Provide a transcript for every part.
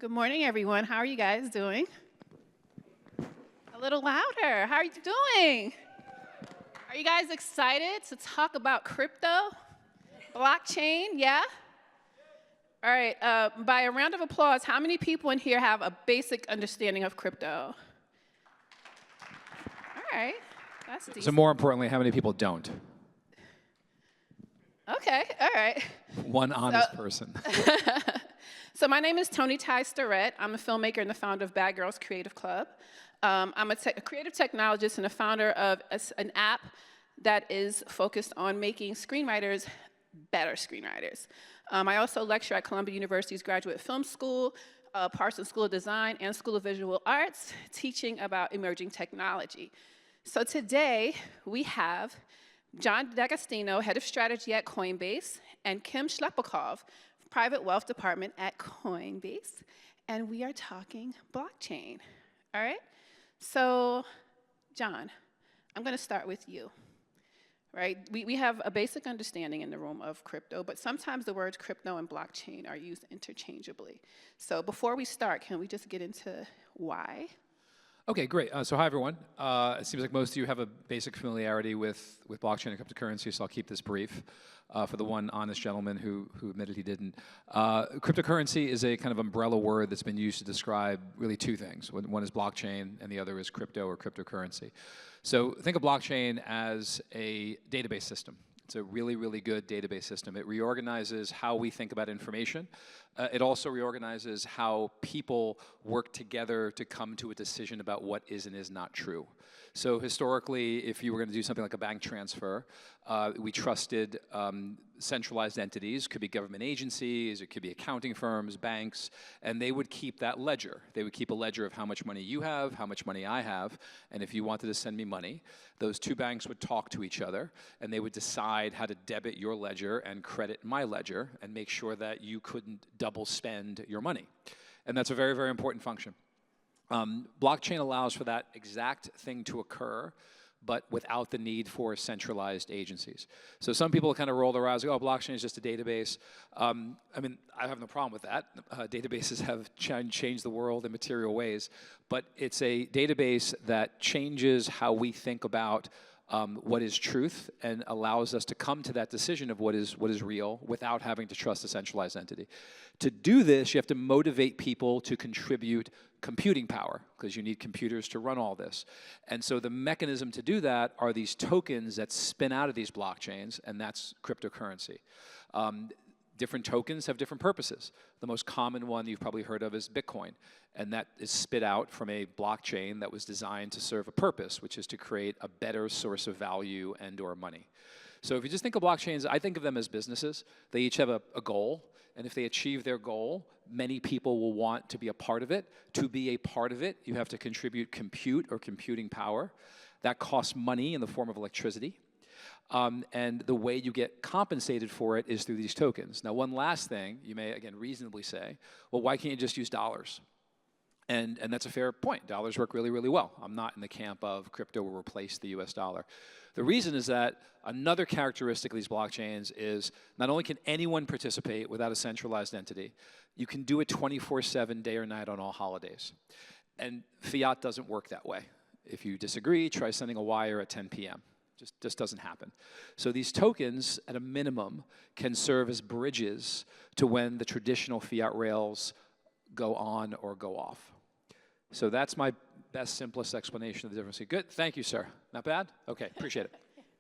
Good morning, everyone. How are you guys doing? A little louder. How are you doing? Are you guys excited to talk about crypto? Blockchain, yeah? All right, by a round of applause, how many people in here have a basic understanding of crypto? All right, that's decent. So more importantly, how many people don't? Okay, all right. One honest person. So my name is Toni Sterrett. I'm a filmmaker and the founder of Grrls Creative Club. I'm a creative technologist and a founder of an app that is focused on making screenwriters better screenwriters. I also lecture at Columbia University's Graduate Film School, Parsons School of Design, and School of Visual Arts, teaching about emerging technology. So today, we have John D'Agostino, Head of Strategy at Coinbase, and Kim Shlepakov, Private Wealth Department at Coinbase, and we are talking blockchain, all right? So, John, I'm gonna start with you, right? We have a basic understanding in the room of crypto, but sometimes the words crypto and blockchain are used interchangeably. So before we start, can we just get into why? Okay, great. So hi, everyone. It seems like most of you have a basic familiarity with blockchain and cryptocurrency, so I'll keep this brief for the one honest gentleman who admitted he didn't. Cryptocurrency is a kind of umbrella word that's been used to describe really two things. One is blockchain, and the other is crypto or cryptocurrency. So think of blockchain as a database system. It's a really, really good database system. It reorganizes how we think about information. It also reorganizes how people work together to come to a decision about what is and is not true. So historically, if you were going to do something like a bank transfer, we trusted centralized entities, could be government agencies, it could be accounting firms, banks, and they would keep that ledger. They would keep a ledger of how much money you have, how much money I have, and if you wanted to send me money, those two banks would talk to each other, and they would decide how to debit your ledger and credit my ledger, and make sure that you couldn't double spend your money. And that's a very, very important function. Blockchain allows for that exact thing to occur, but without the need for centralized agencies. So some people kind of roll their eyes, oh, blockchain is just a database. I mean, I have no problem with that. Databases have changed the world in material ways, but it's a database that changes how we think about what is truth and allows us to come to that decision of what is real without having to trust a centralized entity. To do this, you have to motivate people to contribute computing power, because you need computers to run all this. And so the mechanism to do that are these tokens that spin out of these blockchains, and that's cryptocurrency. Different tokens have different purposes. The most common one you've probably heard of is Bitcoin, and that is spit out from a blockchain that was designed to serve a purpose, which is to create a better source of value and or money. So if you just think of blockchains, I think of them as businesses. They each have a goal, and if they achieve their goal, many people will want to be a part of it. To be a part of it, you have to contribute compute or computing power. That costs money in the form of electricity. And the way you get compensated for it is through these tokens. Now, one last thing, you may, again, reasonably say, well, why can't you just use dollars? And that's a fair point. Dollars work really, really well. I'm not in the camp of crypto will replace the US dollar. The reason is that another characteristic of these blockchains is not only can anyone participate without a centralized entity, you can do it 24/7, day or night on all holidays. And fiat doesn't work that way. If you disagree, try sending a wire at 10 p.m. Just doesn't happen. So these tokens, at a minimum, can serve as bridges to when the traditional fiat rails go on or go off. So that's my best, simplest explanation of the difference. Good, thank you, sir. Not bad? Okay, appreciate it.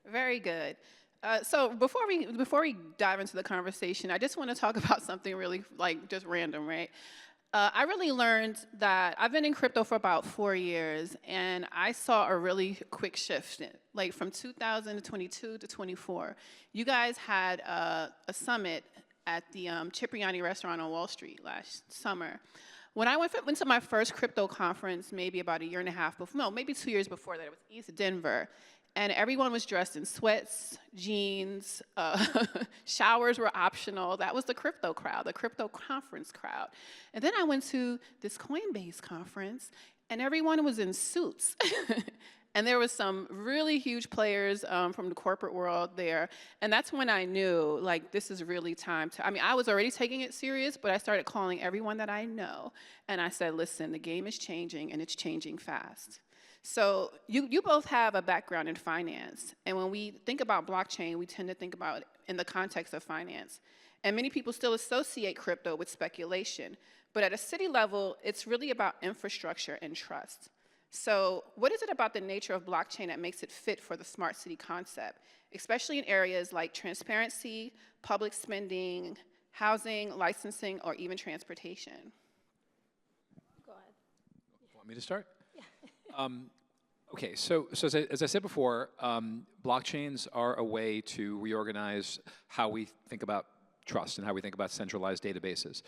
Very good. So before we dive into the conversation, I just want to talk about something really just random, right? I really learned that I've been in crypto for about 4 years, and I saw a really quick shift. Like from 2022 to 24, you guys had a summit at the Cipriani restaurant on Wall Street last summer. When I went to my first crypto conference, maybe about a year and a half before, no, maybe 2 years before that, it was East Denver. And everyone was dressed in sweats, jeans, showers were optional. That was the crypto crowd, the crypto conference crowd. And then I went to this Coinbase conference, and everyone was in suits. And there was some really huge players from the corporate world there. And that's when I knew, like, this is really time to, I mean, I was already taking it serious, but I started calling everyone that I know. And I said, listen, the game is changing, and it's changing fast. So you both have a background in finance. And when we think about blockchain, we tend to think about it in the context of finance. And many people still associate crypto with speculation. But at a city level, it's really about infrastructure and trust. So what is it about the nature of blockchain that makes it fit for the smart city concept, especially in areas like transparency, public spending, housing, licensing, or even transportation? Go ahead. Want me to start? Yeah. Okay, so as I said before, blockchains are a way to reorganize how we think about trust and how we think about centralized databases.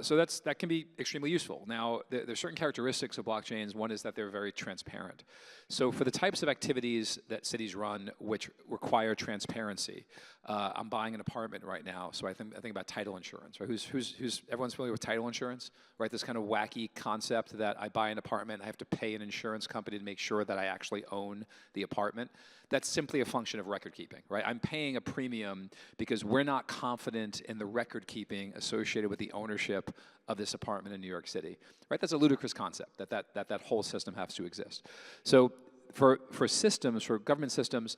So that can be extremely useful. Now, there's certain characteristics of blockchains. One is that they're very transparent. So for the types of activities that cities run which require transparency, I'm buying an apartment right now, so I think about title insurance, right? Everyone's familiar with title insurance, right? This kind of wacky concept that I buy an apartment, I have to pay an insurance company to make sure that I actually own the apartment. That's simply a function of record keeping, right? I'm paying a premium because we're not confident in the record keeping associated with the ownership of this apartment in New York City, right? That's a ludicrous concept, that whole system has to exist. So for systems, for government systems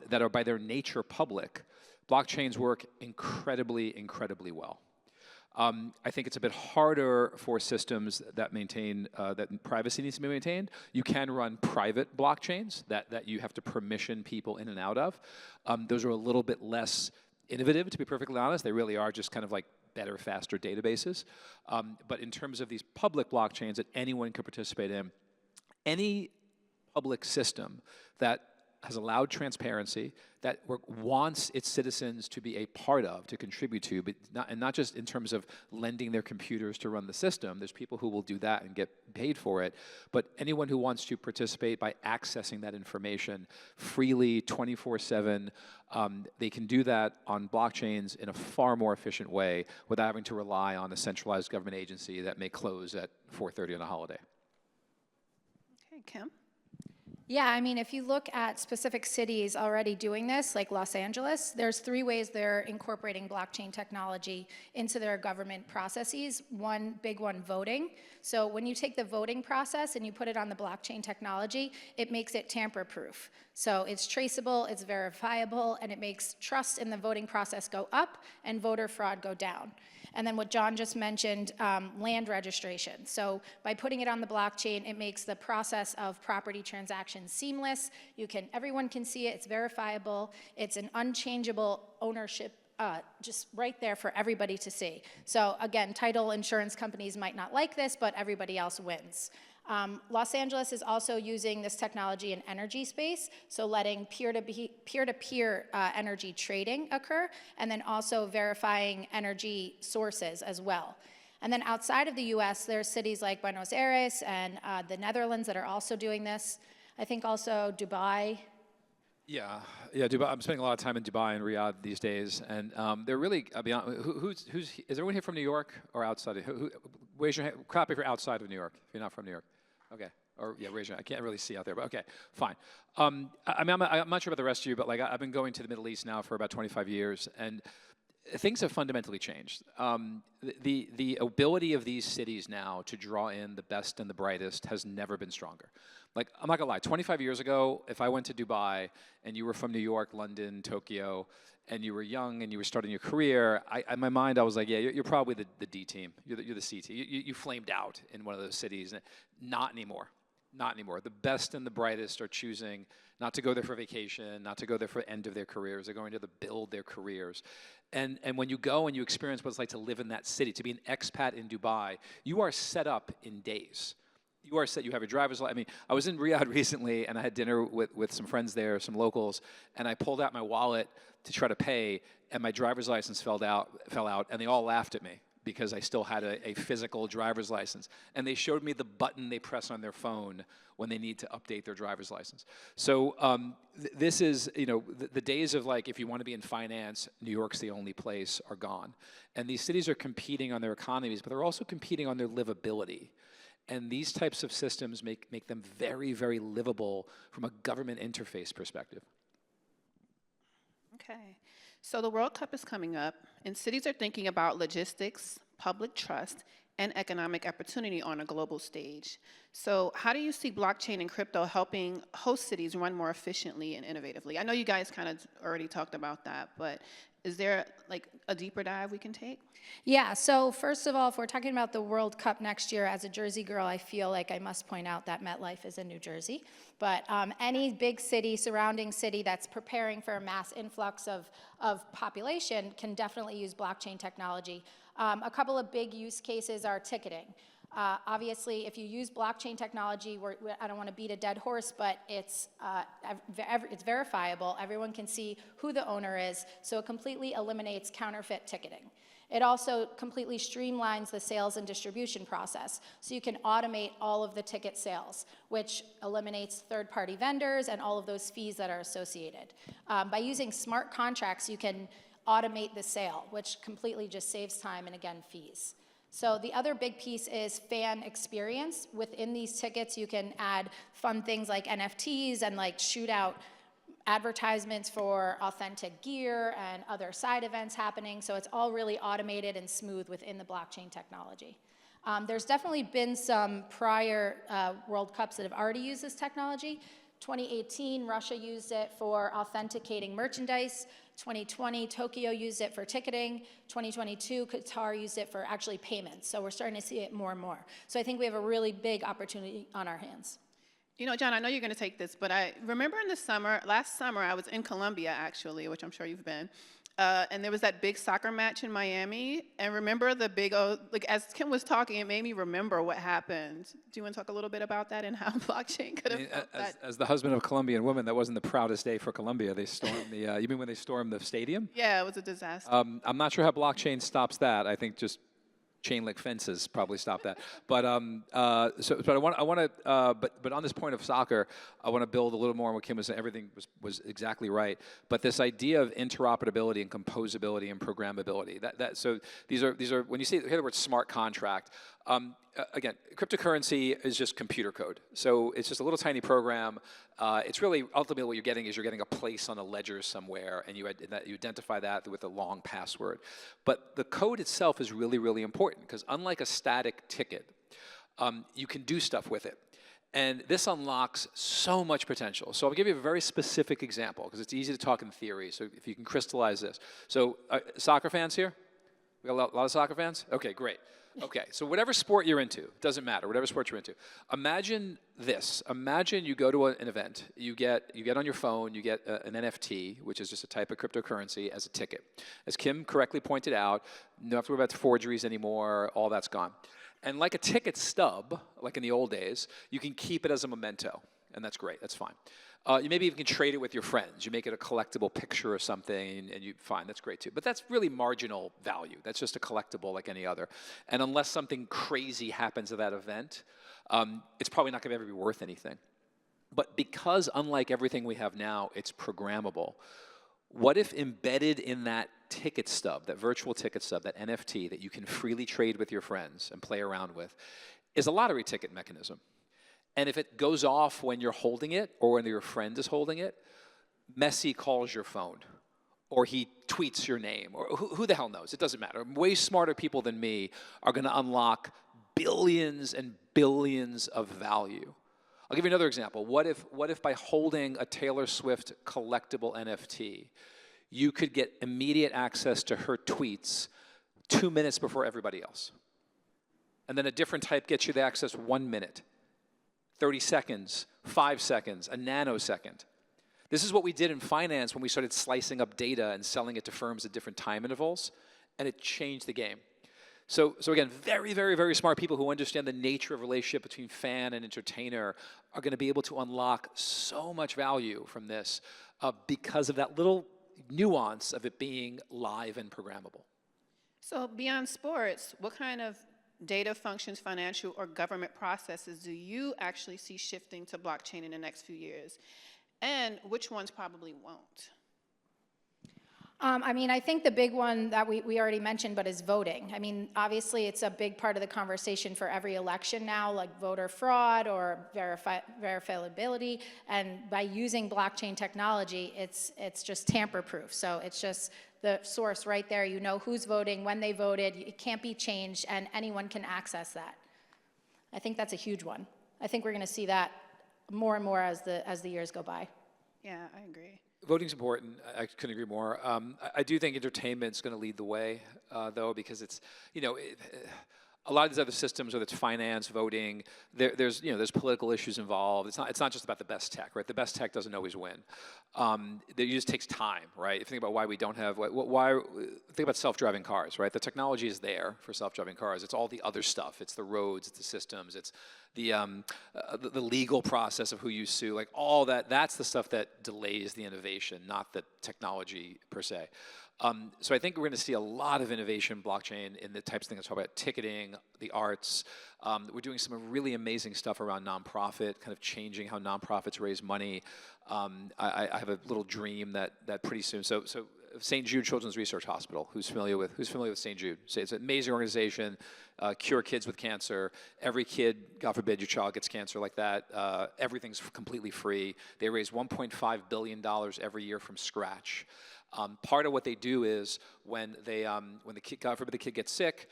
that are by their nature public, blockchains work incredibly, incredibly well. I think it's a bit harder for systems that maintain, that privacy needs to be maintained. You can run private blockchains that you have to permission people in and out of. Those are a little bit less innovative, to be perfectly honest. They really are just kind of like better, faster databases. But in terms of these public blockchains that anyone can participate in, any public system that has allowed transparency, that wants its citizens to be a part of, to contribute to, but not just in terms of lending their computers to run the system. There's people who will do that and get paid for it, but anyone who wants to participate by accessing that information freely, 24/7, they can do that on blockchains in a far more efficient way without having to rely on a centralized government agency that may close at 4:30 on a holiday. Okay, Kim? Yeah, I mean, if you look at specific cities already doing this, like Los Angeles, there's 3 ways they're incorporating blockchain technology into their government processes. One big one, voting. So when you take the voting process and you put it on the blockchain technology, it makes it tamper-proof. So it's traceable, it's verifiable, and it makes trust in the voting process go up and voter fraud go down. And then what John just mentioned, land registration. So by putting it on the blockchain, it makes the process of property transactions seamless. Everyone can see it, it's verifiable, it's an unchangeable ownership just right there for everybody to see. So again, title insurance companies might not like this, but everybody else wins. Los Angeles is also using this technology in energy space, so letting peer-to-peer energy trading occur, and then also verifying energy sources as well. And then outside of the US, there's cities like Buenos Aires and the Netherlands that are also doing this. I think also Dubai. Yeah, Dubai. I'm spending a lot of time in Dubai and Riyadh these days, and they're really. I'll be honest, is everyone here from New York or outside? Raise your hand. Clap if you're outside of New York. If you're not from New York, okay. Or yeah, raise your hand. I can't really see out there, but okay, fine. I mean, I'm not sure about the rest of you, but like I've been going to the Middle East now for about 25 years, and things have fundamentally changed. The ability of these cities now to draw in the best and the brightest has never been stronger. Like, I'm not gonna lie, 25 years ago, if I went to Dubai and you were from New York, London, Tokyo, and you were young and you were starting your career, in my mind I was like, yeah, you're probably the D team, you're the C team. You flamed out in one of those cities. Not anymore. Not anymore. The best and the brightest are choosing not to go there for vacation, not to go there for the end of their careers. They're going to build their careers. And when you go and you experience what it's like to live in that city, to be an expat in Dubai, you are set up in days. You are set, you have your driver's license. I mean, I was in Riyadh recently and I had dinner with some friends there, some locals, and I pulled out my wallet to try to pay, and my driver's license fell out, and they all laughed at me because I still had a physical driver's license. And they showed me the button they press on their phone when they need to update their driver's license. So this is, the days of like, if you want to be in finance, New York's the only place are gone. And these cities are competing on their economies, but they're also competing on their livability. And these types of systems make them very, very livable from a government interface perspective. Okay. So the World Cup is coming up, and cities are thinking about logistics, public trust, and economic opportunity on a global stage. So how do you see blockchain and crypto helping host cities run more efficiently and innovatively? I know you guys kind of already talked about that, but is there like a deeper dive we can take? Yeah, so first of all, if we're talking about the World Cup next year, as a Jersey girl, I feel like I must point out that MetLife is in New Jersey. But any big city, surrounding city that's preparing for a mass influx of population can definitely use blockchain technology. A couple of big use cases are ticketing. Obviously, if you use blockchain technology, I don't want to beat a dead horse, but it's verifiable. Everyone can see who the owner is, so it completely eliminates counterfeit ticketing. It also completely streamlines the sales and distribution process, so you can automate all of the ticket sales, which eliminates third-party vendors and all of those fees that are associated. By using smart contracts, you can automate the sale, which completely just saves time and, again, fees. So the other big piece is fan experience. Within these tickets, you can add fun things like NFTs and like shootout advertisements for authentic gear and other side events happening. So it's all really automated and smooth within the blockchain technology. There's definitely been some prior World Cups that have already used this technology. 2018, Russia used it for authenticating merchandise. 2020, Tokyo used it for ticketing. 2022, Qatar used it for actually payments. So we're starting to see it more and more. So I think we have a really big opportunity on our hands. You know, John, I know you're going to take this, but I remember in the summer, last summer, I was in Colombia, actually, which I'm sure you've been, and there was that big soccer match in Miami, and remember the big, like as Kim was talking, it made me remember what happened. Do you want to talk a little bit about that and how blockchain could have helped that? As the husband of a Colombian woman, that wasn't the proudest day for Colombia. They stormed the, you mean when they stormed the stadium? Yeah, it was a disaster. I'm not sure how blockchain stops that. I think just chain link fences probably stop that. But but on this point of soccer, I want to build a little more on what Kim was saying. Everything was exactly right. But this idea of interoperability and composability and programmability. So these are when you hear the word smart contract. Again, cryptocurrency is just computer code. So it's just a little tiny program. It's really, ultimately what you're getting is you're getting a place on a ledger somewhere, and you identify that with a long password. But the code itself is really, really important, because unlike a static ticket, you can do stuff with it. And this unlocks so much potential. So I'll give you a very specific example, because it's easy to talk in theory, so if you can crystallize this. So soccer fans here? We got a lot of soccer fans? Okay, great. Okay, so whatever sport you're into, doesn't matter, whatever sport you're into. Imagine this. Imagine you go to an event, you get on your phone, you get an NFT, which is just a type of cryptocurrency, as a ticket. As Kim correctly pointed out, you don't have to worry about forgeries anymore, all that's gone. And like a ticket stub, like in the old days, you can keep it as a memento, and that's great, that's fine. You maybe even can trade it with your friends. You make it a collectible picture or something, and fine, that's great too. But that's really marginal value. That's just a collectible like any other. And unless something crazy happens at that event, it's probably not going to ever be worth anything. But because, unlike everything we have now, it's programmable, what if embedded in that ticket stub, that virtual ticket stub, that NFT that you can freely trade with your friends and play around with, is a lottery ticket mechanism? And if it goes off when you're holding it or when your friend is holding it, Messi calls your phone or he tweets your name, or who the hell knows? It doesn't matter. Way smarter people than me are going to unlock billions and billions of value. I'll give you another example. What if by holding a Taylor Swift collectible NFT, you could get immediate access to her tweets 2 minutes before everybody else? And then a different type gets you the access 1 minute. 30 seconds, 5 seconds, a nanosecond. This is what we did in finance when we started slicing up data and selling it to firms at different time intervals, and it changed the game. So again, very, very, very smart people who understand the nature of relationship between fan and entertainer are going to be able to unlock so much value from this because of that little nuance of it being live and programmable. So beyond sports, what kind of data functions, financial, or government processes do you actually see shifting to blockchain in the next few years? And which ones probably won't? I mean, I think the big one that we already mentioned, but is voting. I mean, obviously, it's a big part of the conversation for every election now, like voter fraud or verifiability. And by using blockchain technology, it's just tamper-proof. So it's just the source right there. You know who's voting, when they voted. It can't be changed, and anyone can access that. I think that's a huge one. I think we're going to see that more and more as the years go by. Yeah, I agree. Voting's important. I couldn't agree more. I do think entertainment's going to lead the way, though, because it's, a lot of these other systems, whether it's finance, voting, there's political issues involved. It's not just about the best tech, right? The best tech doesn't always win. It just takes time, right? If you think about why we don't have, think about self-driving cars, right? The technology is there for self-driving cars. It's all the other stuff. It's the roads, it's the systems, it's the legal process of who you sue, like all that. That's the stuff that delays the innovation, not the technology per se. So I think we're going to see a lot of innovation in blockchain in the types of things I talk about, ticketing, the arts. We're doing some really amazing stuff around nonprofit, kind of changing how nonprofits raise money. I have a little dream that pretty soon. So St. Jude Children's Research Hospital. Who's familiar with St. Jude? So it's an amazing organization. Cure kids with cancer. Every kid, God forbid, your child gets cancer like that. Everything's completely free. They raise $1.5 billion every year from scratch. Part of what they do is when the kid, God forbid, the kid gets sick,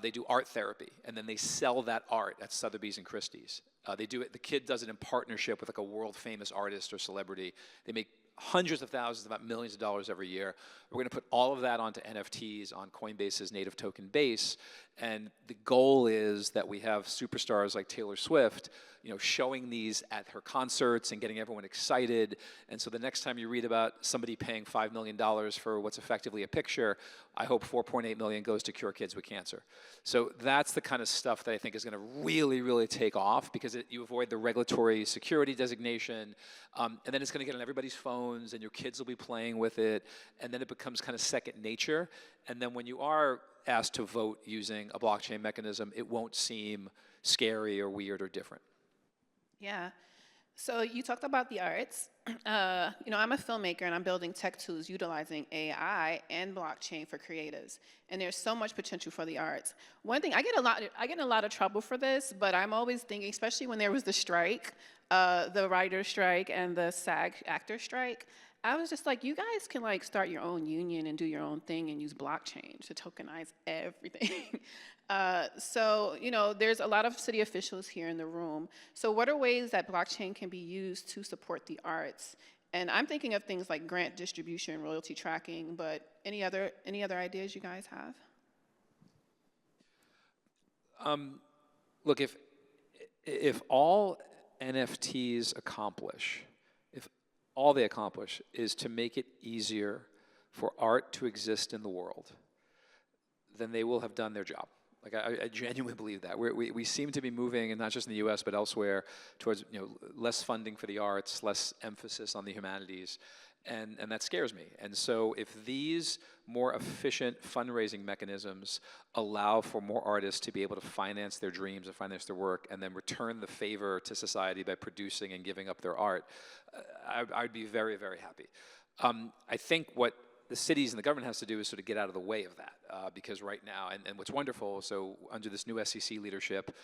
they do art therapy, and then they sell that art at Sotheby's and Christie's. They do it. The kid does it in partnership with like a world famous artist or celebrity. They make hundreds of thousands, about millions of dollars every year. We're going to put all of that onto NFTs on Coinbase's native token base, and the goal is that we have superstars like Taylor Swift, showing these at her concerts and getting everyone excited. And so the next time you read about somebody paying $5 million for what's effectively a picture, I hope $4.8 million goes to cure kids with cancer. So that's the kind of stuff that I think is going to really, really take off, because you avoid the regulatory security designation, and then it's going to get on everybody's phones, and your kids will be playing with it, and then it becomes kind of second nature. And then when you are asked to vote using a blockchain mechanism, it won't seem scary or weird or different. Yeah. So you talked about the arts. I'm a filmmaker, and I'm building tech tools utilizing AI and blockchain for creatives. And there's so much potential for the arts. One thing, I get in a lot of trouble for this, but I'm always thinking, especially when there was the strike, the writer's strike and the SAG actor strike, I was just like, you guys can start your own union and do your own thing and use blockchain to tokenize everything. There's a lot of city officials here in the room. So what are ways that blockchain can be used to support the arts? And I'm thinking of things like grant distribution, royalty tracking, but any other ideas you guys have? Look, if all NFTs accomplish, if all they accomplish is to make it easier for art to exist in the world, then they will have done their job. Like I genuinely believe that. We seem to be moving, and not just in the U.S. but elsewhere, towards less funding for the arts, less emphasis on the humanities, and that scares me. And so if these more efficient fundraising mechanisms allow for more artists to be able to finance their dreams and finance their work, and then return the favor to society by producing and giving up their art, I'd be very, very happy. I think what the cities and the government has to do is sort of get out of the way of that, because right now, and what's wonderful, so under this new SEC leadership,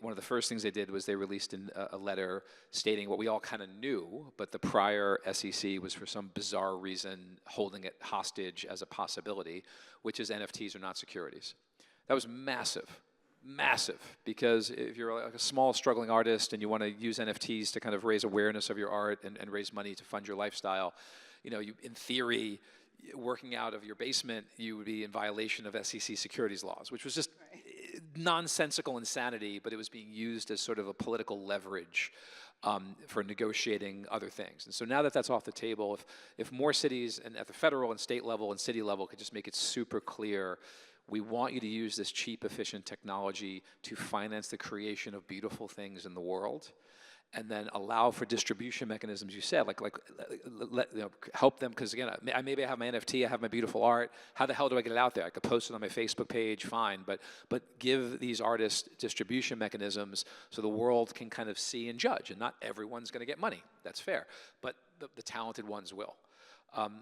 one of the first things they did was they released a letter stating what we all kind of knew, but the prior SEC was for some bizarre reason holding it hostage as a possibility, which is NFTs are not securities. That was massive. Massive, because if you're like a small struggling artist and you want to use NFTs to kind of raise awareness of your art and raise money to fund your lifestyle, you in theory, working out of your basement, you would be in violation of SEC securities laws, which was just nonsensical insanity, but it was being used as sort of a political leverage for negotiating other things. And so now that that's off the table, if more cities and at the federal and state level and city level could just make it super clear, we want you to use this cheap, efficient technology to finance the creation of beautiful things in the world, and then allow for distribution mechanisms, you said, help them, because again, maybe I have my NFT, I have my beautiful art, how the hell do I get it out there? I could post it on my Facebook page, fine, but give these artists distribution mechanisms so the world can kind of see and judge, and not everyone's gonna get money, that's fair, but the talented ones will.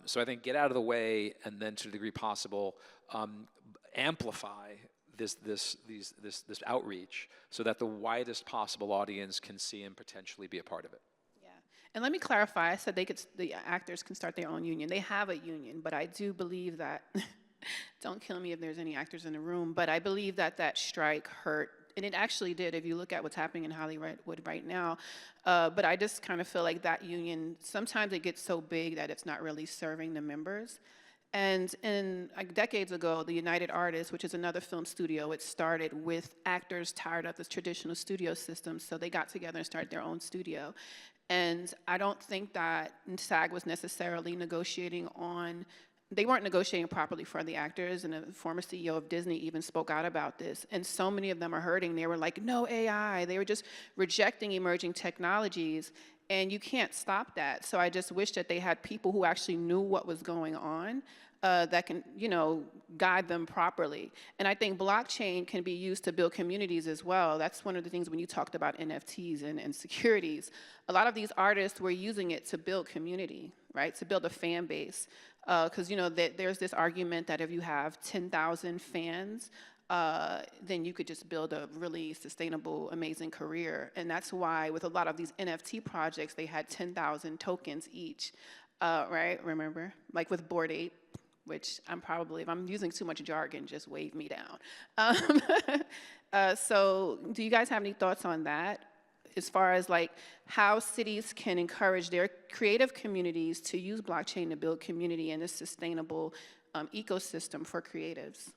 So I think get out of the way, and then to the degree possible, amplify this outreach so that the widest possible audience can see and potentially be a part of it. Yeah, and let me clarify. I said the actors can start their own union. They have a union, but I do believe that. Don't kill me if there's any actors in the room, but I believe that that strike hurt, and it actually did. If you look at what's happening in Hollywood right now, but I just kind of feel like that union sometimes it gets so big that it's not really serving the members. And like decades ago, the United Artists, which is another film studio, it started with actors tired of this traditional studio system, so they got together and started their own studio. And I don't think that SAG was necessarily negotiating on, they weren't negotiating properly for the actors, and the former CEO of Disney even spoke out about this. And so many of them are hurting. They were like, no AI. They were just rejecting emerging technologies. And you can't stop that. So I just wish that they had people who actually knew what was going on that can, guide them properly. And I think blockchain can be used to build communities as well. That's one of the things when you talked about NFTs and securities. A lot of these artists were using it to build community, right? To build a fan base. Because, there's this argument that if you have 10,000 fans, then you could just build a really sustainable, amazing career. And that's why with a lot of these NFT projects, they had 10,000 tokens each, right? Remember? Like with Bored Ape, which if I'm using too much jargon, just wave me down. So do you guys have any thoughts on that? As far as like how cities can encourage their creative communities to use blockchain to build community in a sustainable ecosystem for creatives?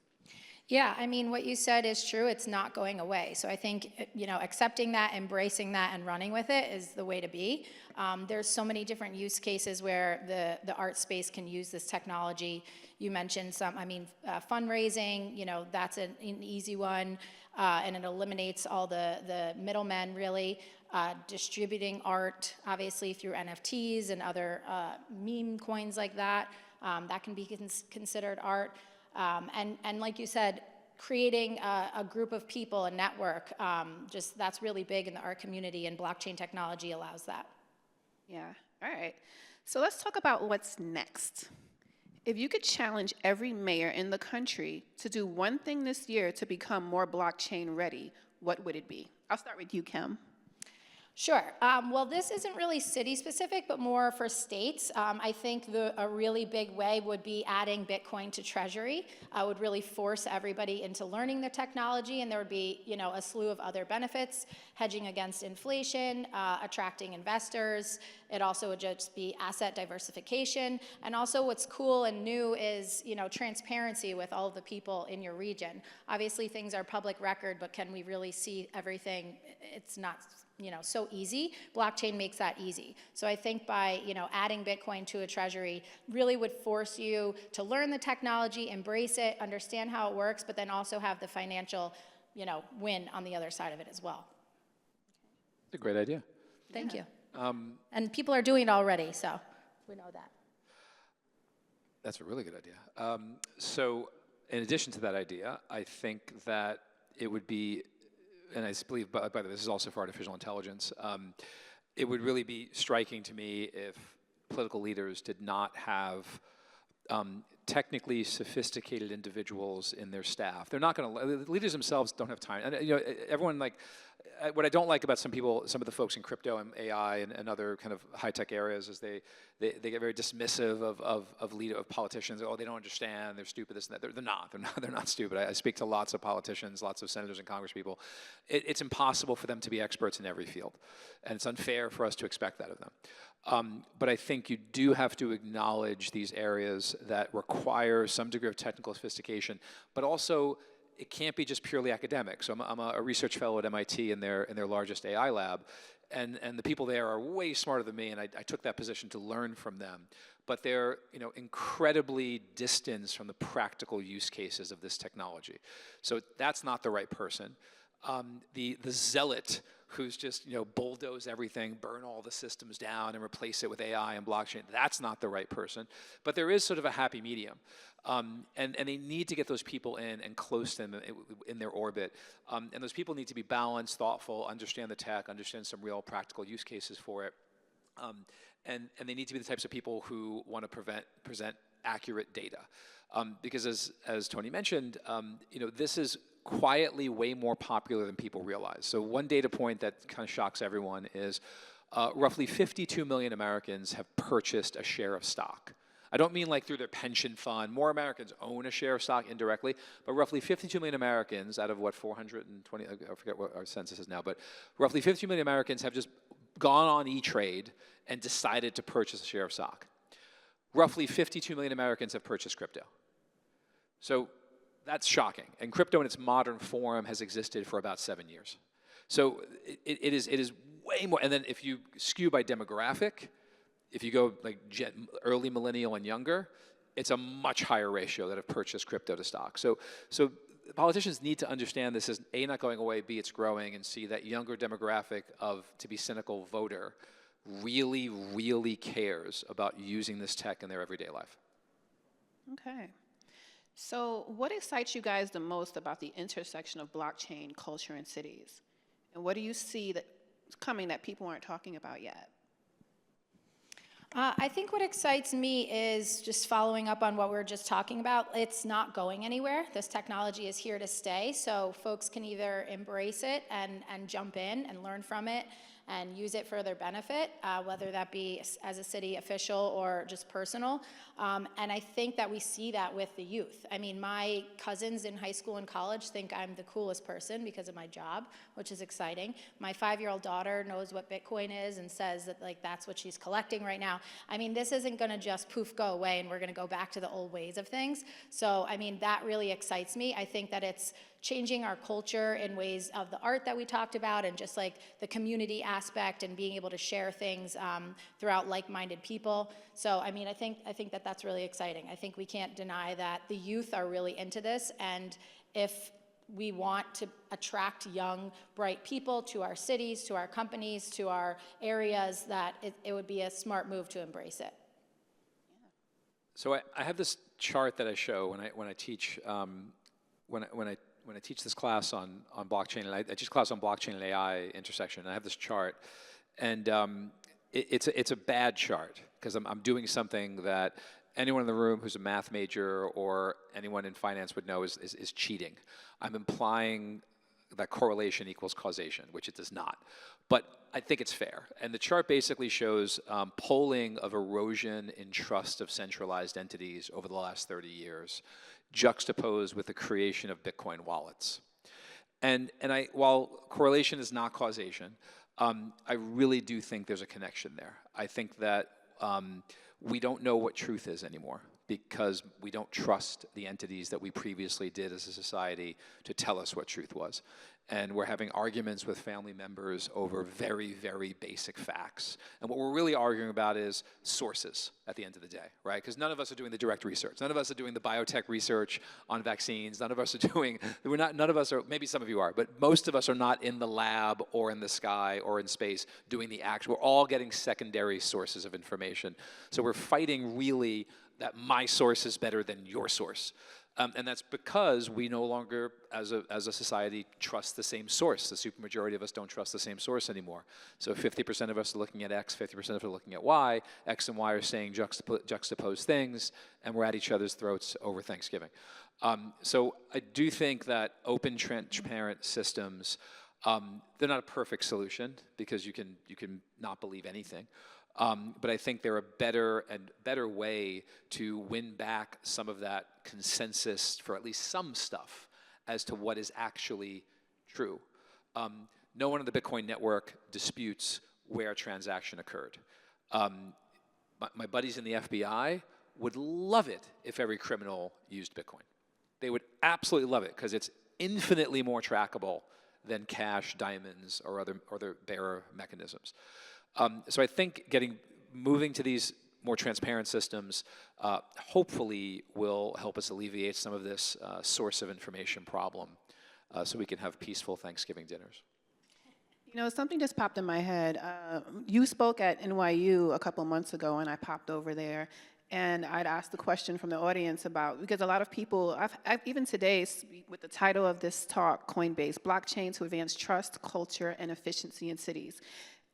Yeah, I mean, what you said is true. It's not going away. So I think, accepting that, embracing that, and running with it is the way to be. There's so many different use cases where the art space can use this technology. You mentioned fundraising, that's an easy one, and it eliminates all the middlemen, really. Distributing art, obviously, through NFTs and other meme coins like that. That can be considered art. And like you said, creating a group of people, a network, that's really big in the art community, and blockchain technology allows that. Yeah, all right. So let's talk about what's next. If you could challenge every mayor in the country to do one thing this year to become more blockchain ready, what would it be? I'll start with you, Kim. Sure. Well, this isn't really city-specific, but more for states. I think a really big way would be adding Bitcoin to Treasury. Would really force everybody into learning the technology, and there would be, a slew of other benefits: hedging against inflation, attracting investors. It also would just be asset diversification, and also what's cool and new is, transparency with all of the people in your region. Obviously, things are public record, but can we really see everything? It's not so easy. Blockchain makes that easy. So I think by, adding Bitcoin to a treasury really would force you to learn the technology, embrace it, understand how it works, but then also have the financial, win on the other side of it as well. It's a great idea. Thank you. And people are doing it already, so we know that. That's a really good idea. So in addition to that idea, I think that it would be, and I believe, by the way, this is also for artificial intelligence, it would really be striking to me if political leaders did not have technically sophisticated individuals in their staff. They're not going to, the leaders themselves don't have time. And everyone, what I don't like about some of the folks in crypto and AI and other kind of high-tech areas is they get very dismissive of politicians. Oh, they don't understand, they're stupid, this and that. They're not stupid. I speak to lots of politicians, lots of senators and congresspeople. It's impossible for them to be experts in every field. And it's unfair for us to expect that of them. But I think you do have to acknowledge these areas that require some degree of technical sophistication, but also it can't be just purely academic. So I'm a research fellow at MIT in their largest AI lab, and the people there are way smarter than me, and I took that position to learn from them. But they're incredibly distanced from the practical use cases of this technology. So that's not the right person. The zealot who's just bulldoze everything, burn all the systems down, and replace it with AI and blockchain. That's not the right person. But there is sort of a happy medium. And they need to get those people in and close them in their orbit. And those people need to be balanced, thoughtful, understand the tech, understand some real practical use cases for it. And they need to be the types of people who want to present accurate data. Because as Toni mentioned, this is quietly way more popular than people realize. So one data point that kind of shocks everyone is roughly 52 million Americans have purchased a share of stock. I don't mean like through their pension fund. More Americans own a share of stock indirectly, but roughly 52 million Americans out of what, 420, I forget what our census is now, but roughly 52 million Americans have just gone on E-Trade and decided to purchase a share of stock. Roughly 52 million Americans have purchased crypto. So that's shocking. And crypto in its modern form has existed for about 7 years. So it is way more, and then if you skew by demographic, if you go like early millennial and younger, it's a much higher ratio that have purchased crypto to stock. So politicians need to understand this is A, not going away, B, it's growing, and C, that younger demographic of, to be cynical, voter really, really cares about using this tech in their everyday life. Okay. So what excites you guys the most about the intersection of blockchain, culture, and cities? And what do you see that's coming that people aren't talking about yet? I think what excites me is just following up on what we were just talking about. It's not going anywhere. This technology is here to stay, so folks can either embrace it and jump in and learn from it and use it for their benefit, whether that be as a city official or just personal. And I think that we see that with the youth. I mean, my cousins in high school and college think I'm the coolest person because of my job, which is exciting. My 5-year-old daughter knows what Bitcoin is and says that like that's what she's collecting right now. I mean, this isn't gonna just poof go away and we're gonna go back to the old ways of things. So, I mean, that really excites me. I think that it's changing our culture in ways of the art that we talked about and just like the community aspect and being able to share things throughout like-minded people. So, I mean, I think that that's really exciting. I think we can't deny that the youth are really into this, and if we want to attract young, bright people to our cities, to our companies, to our areas, that it would be a smart move to embrace it. So I have this chart that I show when I teach when I teach this class on blockchain, and I teach a class on blockchain and AI intersection, and I have this chart, and it's a bad chart because I'm doing something that anyone in the room who's a math major or anyone in finance would know is cheating. I'm implying that correlation equals causation, which it does not. But I think it's fair. And the chart basically shows polling of erosion in trust of centralized entities over the last 30 years, juxtaposed with the creation of Bitcoin wallets. And while correlation is not causation, I really do think there's a connection there. I think that we don't know what truth is anymore because we don't trust the entities that we previously did as a society to tell us what truth was. And we're having arguments with family members over very, very basic facts. And what we're really arguing about is sources at the end of the day, right? Because none of us are doing the direct research. None of us are doing the biotech research on vaccines. None of us are doing, none of us are, maybe some of you are, but most of us are not in the lab or in the sky or in space doing the actual, we're all getting secondary sources of information. So we're fighting really that my source is better than your source. And that's because we no longer, as a society, trust the same source. The supermajority of us don't trust the same source anymore. So 50% of us are looking at X, 50% of us are looking at Y. X and Y are saying juxtaposed things, and we're at each other's throats over Thanksgiving. So I do think that open, transparent systems, they're not a perfect solution because you can not believe anything. But I think they're a better way to win back some of that consensus for at least some stuff as to what is actually true. No one in the Bitcoin network disputes where a transaction occurred. My buddies in the FBI would love it if every criminal used Bitcoin. They would absolutely love it because it's infinitely more trackable than cash, diamonds, or other bearer mechanisms. So I think moving to these more transparent systems hopefully will help us alleviate some of this source of information problem so we can have peaceful Thanksgiving dinners. You know, something just popped in my head. You spoke at NYU a couple months ago, and I popped over there. And I'd asked the question from the audience about, because a lot of people, I've even today, with the title of this talk, Coinbase, Blockchain to Advance Trust, Culture, and Efficiency in Cities.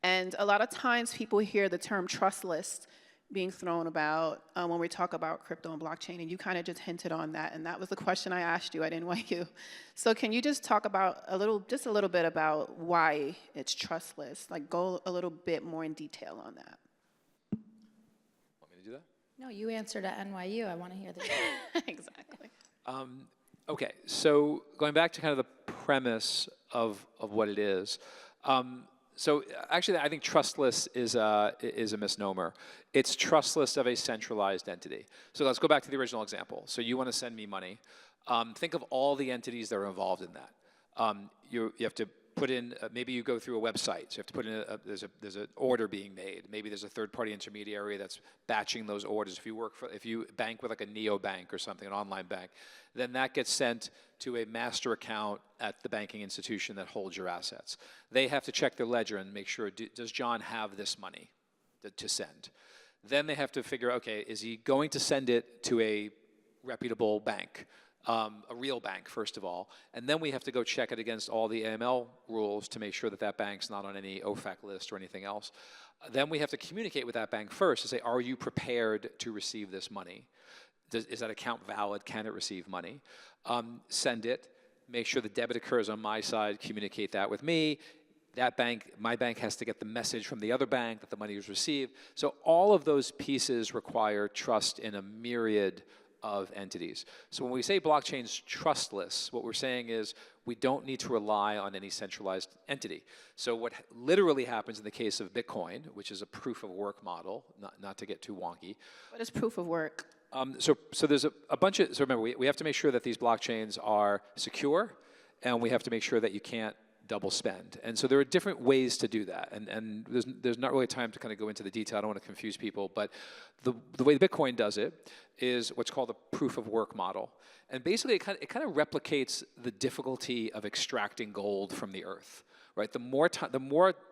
And a lot of times people hear the term trustless being thrown about when we talk about crypto and blockchain, and you kind of just hinted on that, and that was the question I asked you at NYU. So can you just talk about just a little bit about why it's trustless? Like go a little bit more in detail on that. Want me to do that? No, you answered at NYU. I want to hear the. Exactly. Okay, so going back to kind of the premise of what it is. So actually, I think trustless is a misnomer. It's trustless of a centralized entity. So let's go back to the original example. So you want to send me money. Think of all the entities that are involved in that. You have to put in, maybe you go through a website, so you have to put in, there's an order being made. Maybe there's a third-party intermediary that's batching those orders. If you bank with like a neobank or something, an online bank, then that gets sent to a master account at the banking institution that holds your assets. They have to check their ledger and make sure, does John have this money to send? Then they have to figure, okay, is he going to send it to a reputable bank? A real bank, first of all, and then we have to go check it against all the AML rules to make sure that that bank's not on any OFAC list or anything else. Then we have to communicate with that bank first to say, are you prepared to receive this money? Is that account valid? Can it receive money? Send it, make sure the debit occurs on my side, communicate that with me. That bank, my bank has to get the message from the other bank that the money was received. So all of those pieces require trust in a myriad of entities. So when we say blockchain's trustless, what we're saying is we don't need to rely on any centralized entity. So what literally happens in the case of Bitcoin, which is a proof of work model, not to get too wonky. What is proof of work? So there's a bunch of, so remember, we have to make sure that these blockchains are secure, and we have to make sure that you can't double spend. And so there are different ways to do that. And there's not really time to kind of go into the detail. I don't want to confuse people. But the way Bitcoin does it is what's called a proof of work model. And basically, it kind of replicates the difficulty of extracting gold from the earth, right? The more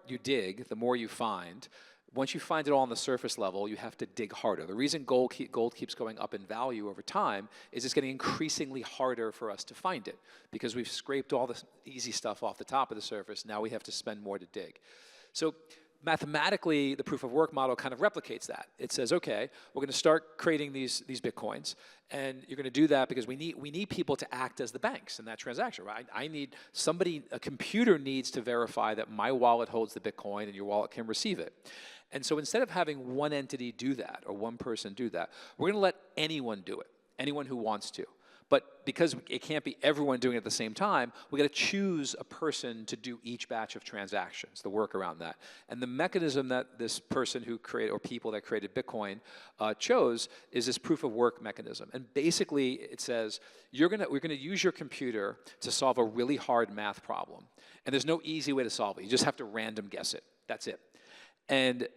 you dig, the more you find. Once you find it all on the surface level, you have to dig harder. The reason gold keeps going up in value over time is it's getting increasingly harder for us to find it because we've scraped all the easy stuff off the top of the surface. Now we have to spend more to dig. So mathematically, the proof of work model kind of replicates that. It says, okay, we're going to start creating these Bitcoins, and you're going to do that because we need people to act as the banks in that transaction, right? A computer needs to verify that my wallet holds the Bitcoin and your wallet can receive it. And so instead of having one entity do that or one person do that, we're going to let anyone do it, anyone who wants to. But because it can't be everyone doing it at the same time, we got to choose a person to do each batch of transactions, the work around that. And the mechanism that this person who created, or people that created Bitcoin chose is this proof of work mechanism. And basically it says, we're going to use your computer to solve a really hard math problem. And there's no easy way to solve it. You just have to random guess it. That's it. And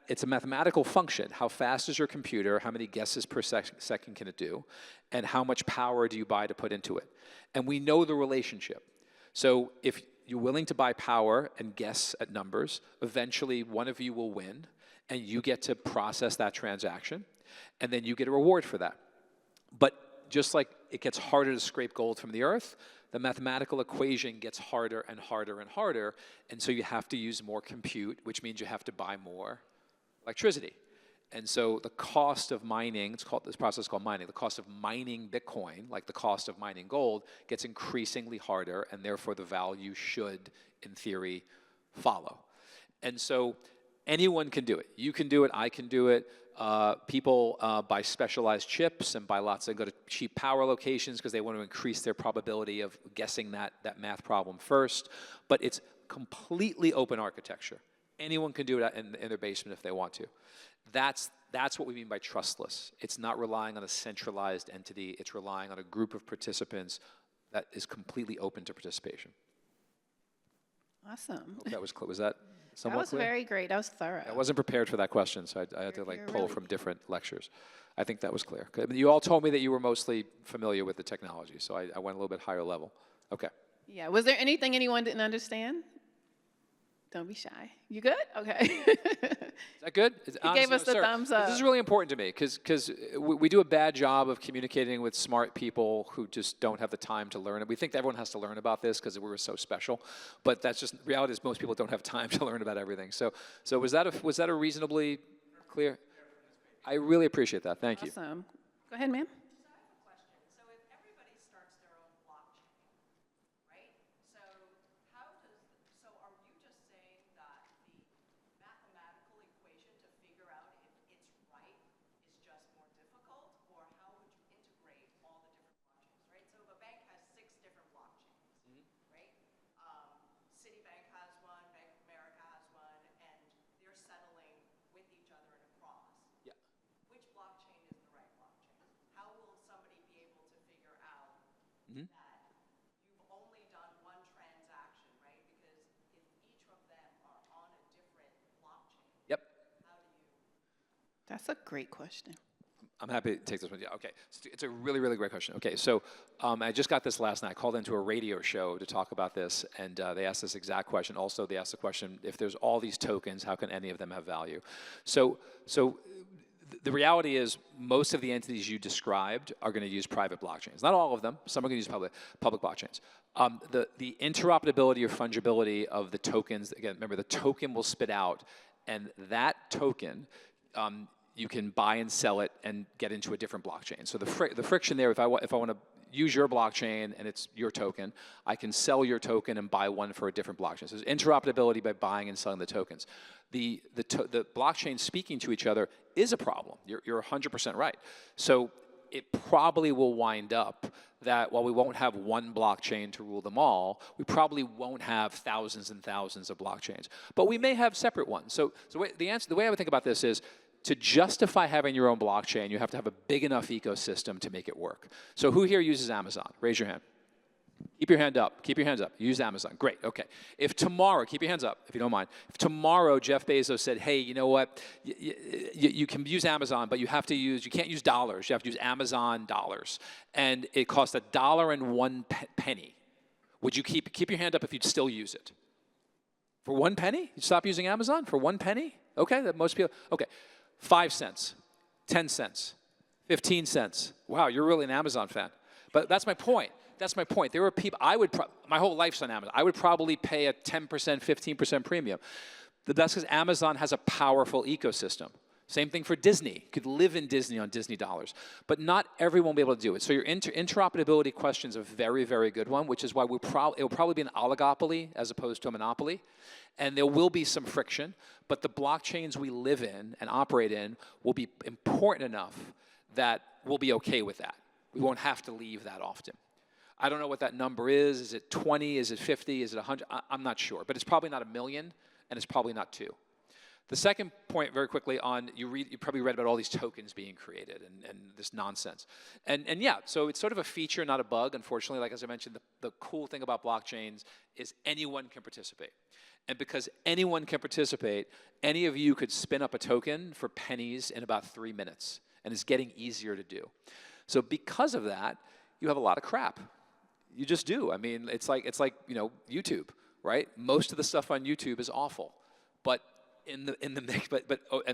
it's a mathematical function. How fast is your computer? How many guesses per second can it do? And how much power do you buy to put into it? And we know the relationship. So if you're willing to buy power and guess at numbers, eventually one of you will win, and you get to process that transaction, and then you get a reward for that. But just like it gets harder to scrape gold from the earth, the mathematical equation gets harder and harder and harder, and so you have to use more compute, which means you have to buy more electricity. And so the cost of mining, this process is called mining, the cost of mining Bitcoin, like the cost of mining gold, gets increasingly harder, and therefore the value should, in theory, follow. And so anyone can do it. You can do it, I can do it. People buy specialized chips and buy lots and go to cheap power locations because they want to increase their probability of guessing that math problem first. But it's completely open architecture. Anyone can do it in their basement if they want to. That's what we mean by trustless. It's not relying on a centralized entity. It's relying on a group of participants that is completely open to participation. Awesome. Hope that was clear. Was that somewhat That was clear? very great. That was thorough. I wasn't prepared for that question, so I had to You're pull really- from different lectures. I think that was clear. I mean, you all told me that you were mostly familiar with the technology, so I went a little bit higher level. Okay. Yeah. Was there anything anyone didn't understand? Don't be shy. You good? Okay. Is that good? He gave us the thumbs up. This is really important to me because we do a bad job of communicating with smart people who just don't have the time to learn. And we think that everyone has to learn about this because we're so special, but that's just reality. Is most people don't have time to learn about everything. So was that a reasonably clear? I really appreciate that. Thank you. Awesome. Go ahead, ma'am. That's a great question. I'm happy to take this one. Yeah, okay. It's a really, really great question. Okay, so I just got this last night. I called into a radio show to talk about this, and they asked this exact question. Also, they asked the question, if there's all these tokens, how can any of them have value? So the reality is most of the entities you described are going to use private blockchains. Not all of them. Some are going to use public blockchains. The interoperability or fungibility of the tokens, again, remember, the token will spit out, and that token, you can buy and sell it and get into a different blockchain. So the friction there, if I want to use your blockchain and it's your token, I can sell your token and buy one for a different blockchain. So there's interoperability by buying and selling the tokens. The blockchain speaking to each other is a problem. You're 100% right. So it probably will wind up that while we won't have one blockchain to rule them all, we probably won't have thousands and thousands of blockchains. But we may have separate ones. So the way I would think about this is, to justify having your own blockchain, you have to have a big enough ecosystem to make it work. So who here uses Amazon? Raise your hand. Keep your hand up. Keep your hands up. Use Amazon. Great. Okay. If tomorrow, keep your hands up if you don't mind. If tomorrow Jeff Bezos said, hey, you know what? You can use Amazon, but you can't use dollars. You have to use Amazon dollars. And it costs $1.01. Would you keep your hand up if you'd still use it? For 1 penny? You'd stop using Amazon for 1 penny? Okay, that most people, okay. 5 cents, 10 cents, 15 cents. Wow, you're really an Amazon fan. But that's my point. That's my point. There were people, my whole life's on Amazon. I would probably pay a 10%, 15% premium. That's because Amazon has a powerful ecosystem. Same thing for Disney. You could live in Disney on Disney dollars. But not everyone will be able to do it. So your interoperability question is a very, very good one, which is why it will probably be an oligopoly as opposed to a monopoly. And there will be some friction, but the blockchains we live in and operate in will be important enough that we'll be okay with that. We won't have to leave that often. I don't know what that number is. Is it 20? Is it 50? Is it 100? I'm not sure. But it's probably not 1 million, and it's probably not 2. The second point, very quickly, on you probably read about all these tokens being created and this nonsense. And yeah, so it's sort of a feature, not a bug, unfortunately. Like as I mentioned, the cool thing about blockchains is anyone can participate. And because anyone can participate, any of you could spin up a token for pennies in about 3 minutes. And it's getting easier to do. So because of that, you have a lot of crap. You just do. I mean, it's like YouTube, right? Most of the stuff on YouTube is awful. But and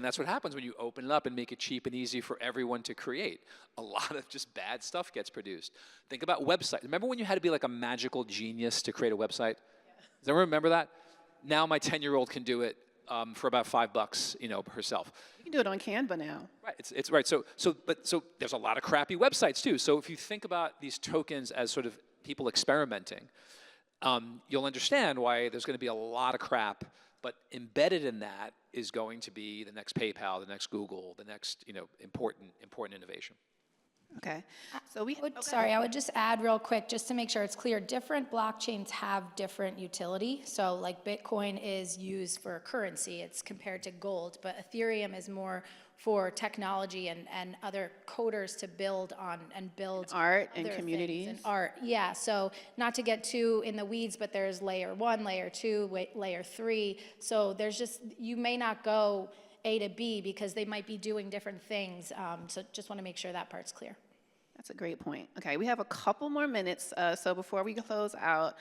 that's what happens when you open it up and make it cheap and easy for everyone to create. A lot of just bad stuff gets produced. Think about websites. Remember when you had to be like a magical genius to create a website? Yeah. Does everyone remember that? Now my 10-year-old can do it for about $5, herself. You can do it on Canva now. Right. It's right. So there's a lot of crappy websites too. So if you think about these tokens as sort of people experimenting, you'll understand why there's going to be a lot of crap. But embedded in that is going to be the next PayPal, the next Google, the next important innovation. Okay. So I would just add real quick, just to make sure it's clear, different blockchains have different utility. So like Bitcoin is used for currency, it's compared to gold, but Ethereum is more for technology and other coders to build on and build art and communities. And art, yeah. So not to get too in the weeds, but there's layer 1, layer 2, layer 3. So there's just, you may not go A to B because they might be doing different things. So just want to make sure that part's clear. That's a great point. Okay, we have a couple more minutes, so before we close out,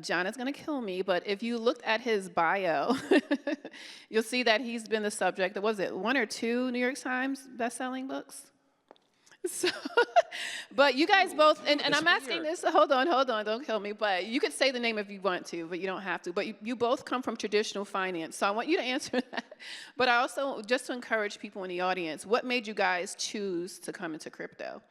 John is going to kill me, but if you looked at his bio, you'll see that he's been the subject of, was it 1 or 2 New York Times best-selling books? So, but you guys both, and I'm asking this, hold on, don't kill me, but you could say the name if you want to, but you don't have to. But you both come from traditional finance, so I want you to answer that. But I also, just to encourage people in the audience, what made you guys choose to come into crypto?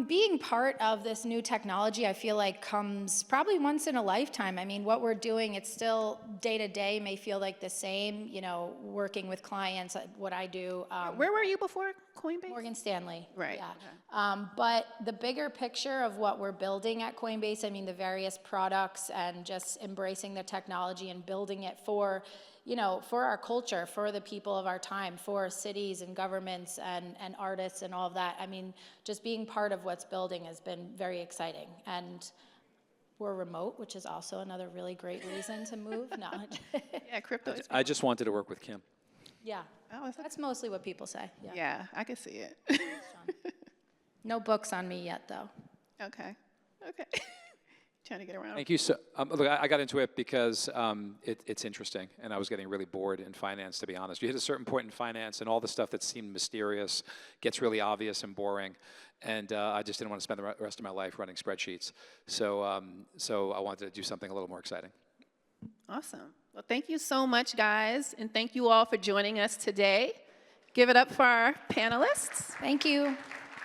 Being part of this new technology, I feel like comes probably once in a lifetime. I mean, what we're doing, it's still day to day may feel like the same, you know, working with clients, what I do. Where were you before Coinbase? Morgan Stanley. Right. Yeah. Okay. But the bigger picture of what we're building at Coinbase, I mean, the various products and just embracing the technology and building it for, you know, for our culture, for the people of our time, for cities and governments and artists and all of that. I mean, just being part of what's building has been very exciting. And we're remote, which is also another really great reason to move. No. Yeah, crypto. I just wanted to work with Kim. Yeah. Oh, is that? That's mostly what people say. Yeah. Yeah, I can see it. No books on me yet, though. Okay. Trying to get around. Thank you. So, look, I got into it because it's interesting, and I was getting really bored in finance, to be honest. You hit a certain point in finance, and all the stuff that seemed mysterious gets really obvious and boring, and I just didn't want to spend the rest of my life running spreadsheets. So, so I wanted to do something a little more exciting. Awesome. Well, thank you so much, guys, and thank you all for joining us today. Give it up for our panelists. Thank you.